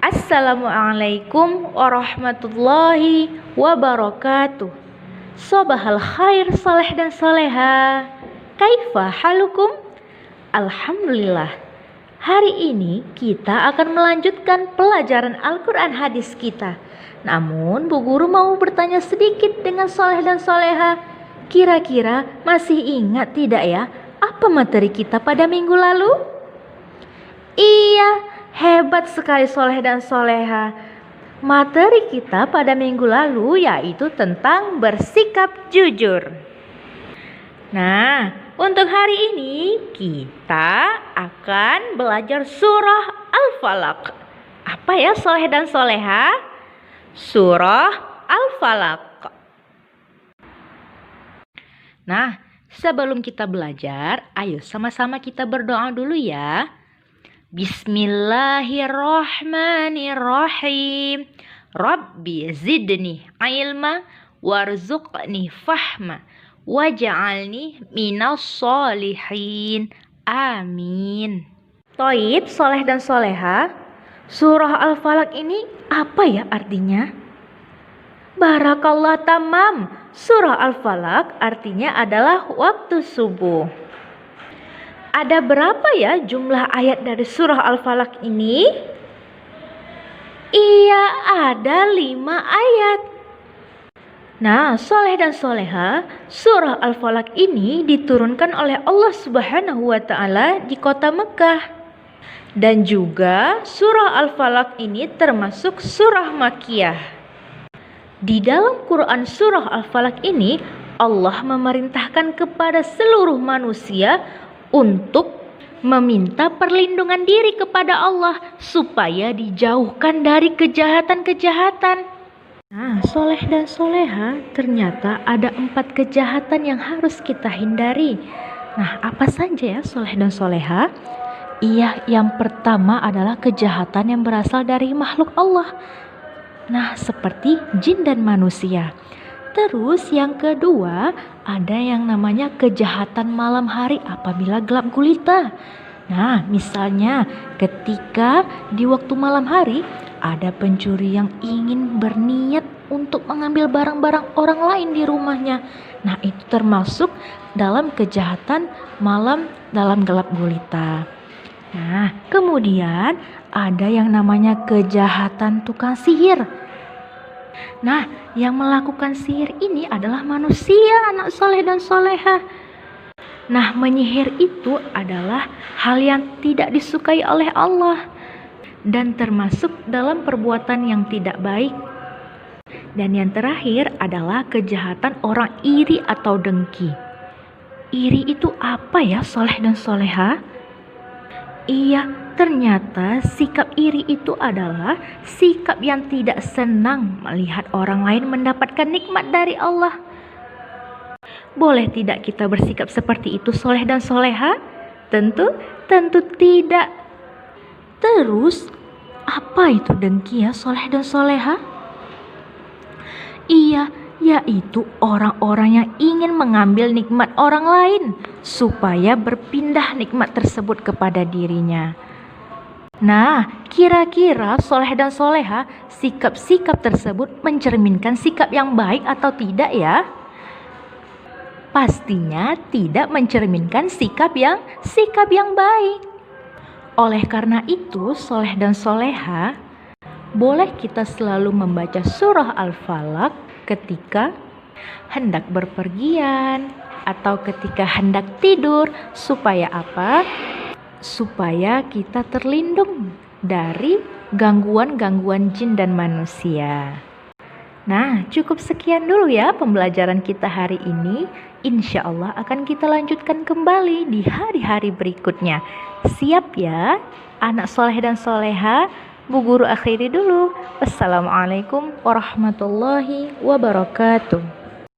Assalamualaikum warahmatullahi wabarakatuh. Sobahal khair soleh dan soleha. Kaifa halukum? Alhamdulillah. Hari ini kita akan melanjutkan pelajaran Al-Quran hadis kita. Namun Bu Guru mau bertanya sedikit dengan soleh dan soleha. Kira-kira masih ingat tidak ya apa materi kita pada minggu lalu? Iya, hebat sekali soleh dan soleha. Materi kita pada minggu lalu yaitu tentang bersikap jujur. Nah, untuk hari ini kita akan belajar surah Al-Falaq. Apa ya soleh dan soleha? Surah Al-Falaq. Nah, sebelum kita belajar, ayo sama-sama kita berdoa dulu ya. Bismillahirrahmanirrahim. Rabbi zidni ilma warzuqni fahma waj'alni minas solihin. Amin. Toib, soleh dan soleha, surah Al-Falaq ini apa ya artinya? Barakallah tamam. Surah Al-Falaq artinya adalah waktu subuh. Ada berapa ya jumlah ayat dari surah Al-Falaq ini? Iya, ada 5 ayat. Nah, soleh dan soleha, surah Al-Falaq ini diturunkan oleh Allah Subhanahu wa Ta'ala di kota Mekah. Dan juga surah Al-Falaq ini termasuk surah Makkiyah. Di dalam Quran surah Al-Falaq ini, Allah memerintahkan kepada seluruh manusia untuk meminta perlindungan diri kepada Allah supaya dijauhkan dari kejahatan-kejahatan. Nah, soleh dan soleha, ternyata ada 4 kejahatan yang harus kita hindari. Nah, apa saja ya soleh dan soleha? Iya, yang pertama adalah kejahatan yang berasal dari makhluk Allah. Nah, seperti jin dan manusia. Terus yang kedua, ada yang namanya kejahatan malam hari apabila gelap gulita. Nah, misalnya ketika di waktu malam hari ada pencuri yang ingin berniat untuk mengambil barang-barang orang lain di rumahnya. Nah, itu termasuk dalam kejahatan malam dalam gelap gulita. Nah, kemudian ada yang namanya kejahatan tukang sihir. Nah, yang melakukan sihir ini adalah manusia, anak soleh dan soleha. Nah, menyihir itu adalah hal yang tidak disukai oleh Allah dan termasuk dalam perbuatan yang tidak baik. Dan yang terakhir adalah kejahatan orang iri atau dengki. Iri itu apa ya soleh dan soleha? Iya, ternyata sikap iri itu adalah sikap yang tidak senang melihat orang lain mendapatkan nikmat dari Allah. Boleh tidak kita bersikap seperti itu soleh dan soleha? Tentu tidak. Terus, apa itu dengki ya soleh dan soleha? Iya, yaitu orang-orang yang ingin mengambil nikmat orang lain supaya berpindah nikmat tersebut kepada dirinya. Nah, kira-kira soleh dan soleha, sikap-sikap tersebut mencerminkan sikap yang baik atau tidak ya? Pastinya tidak mencerminkan sikap yang baik. Oleh karena itu, soleh dan soleha, boleh kita selalu membaca surah Al-Falaq ketika hendak berpergian atau ketika hendak tidur. Supaya apa? Supaya kita terlindung dari gangguan-gangguan jin dan manusia. Nah, cukup sekian dulu ya pembelajaran kita hari ini. Insya Allah akan kita lanjutkan kembali di hari-hari berikutnya. Siap ya, anak soleh dan soleha? Bu Guru akhiri dulu. Wassalamualaikum warahmatullahi wabarakatuh.